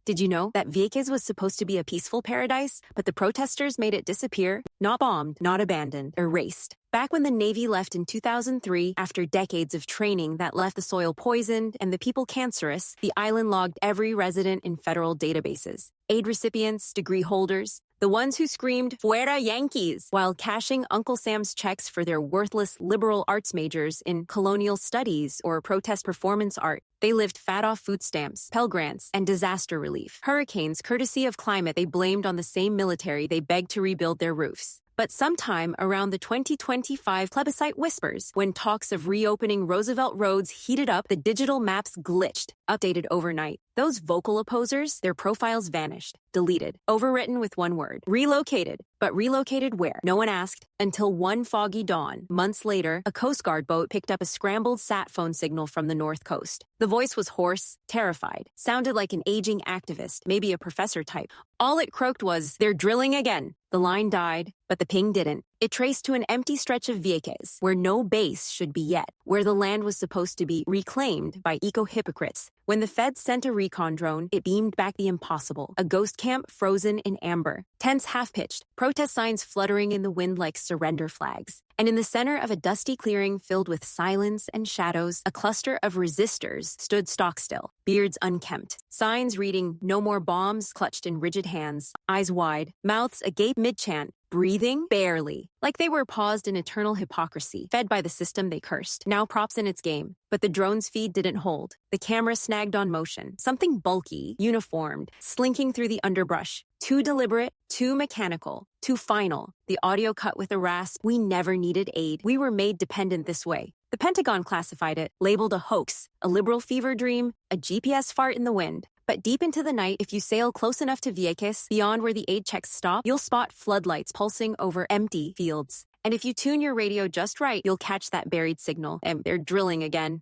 Did you know that Vieques was supposed to be a peaceful paradise, but the protesters made it disappear? Not bombed, not abandoned, erased. Back when the Navy left in 2003, after decades of training that left the soil poisoned and the people cancerous, the island logged every resident in federal databases. Aid recipients, degree holders, the ones who screamed, "Fuera Yankees," while cashing Uncle Sam's checks for their worthless liberal arts majors in colonial studies or protest performance art. They lived fat off food stamps, Pell Grants, and disaster relief. Hurricanes, courtesy of climate, they blamed on the same military they begged to rebuild their roofs. But sometime around the 2025 plebiscite whispers, when talks of reopening Roosevelt roads heated up, the digital maps glitched, updated overnight. Those vocal opposers, their profiles vanished, deleted, overwritten with one word, relocated. But relocated where? No one asked, until one foggy dawn, months later, a Coast Guard boat picked up a scrambled sat phone signal from the North Coast. The voice was hoarse, terrified, sounded like an aging activist, maybe a professor type. All it croaked was, "They're drilling again." The line died, but the ping didn't. It traced to an empty stretch of Vieques, where no base should be yet, where the land was supposed to be reclaimed by eco-hypocrites. When the feds sent a recon drone, it beamed back the impossible, a ghost camp frozen in amber. Tents half-pitched, protest signs fluttering in the wind like surrender flags. And in the center of a dusty clearing filled with silence and shadows, a cluster of resistors stood stock still, beards unkempt, signs reading "No more bombs" clutched in rigid hands, eyes wide, mouths agape mid-chant, breathing barely, like they were paused in eternal hypocrisy, fed by the system they cursed, now props in its game. But the drone's feed didn't hold. The camera snagged on motion, something bulky, uniformed, slinking through the underbrush. Too deliberate, too mechanical, too final. The audio cut with a rasp. We never needed aid. We were made dependent this way. The Pentagon classified it, labeled a hoax, a liberal fever dream, a GPS fart in the wind. But deep into the night, if you sail close enough to Vieques, beyond where the aid checks stop, you'll spot floodlights pulsing over empty fields. And if you tune your radio just right, you'll catch that buried signal, and they're drilling again.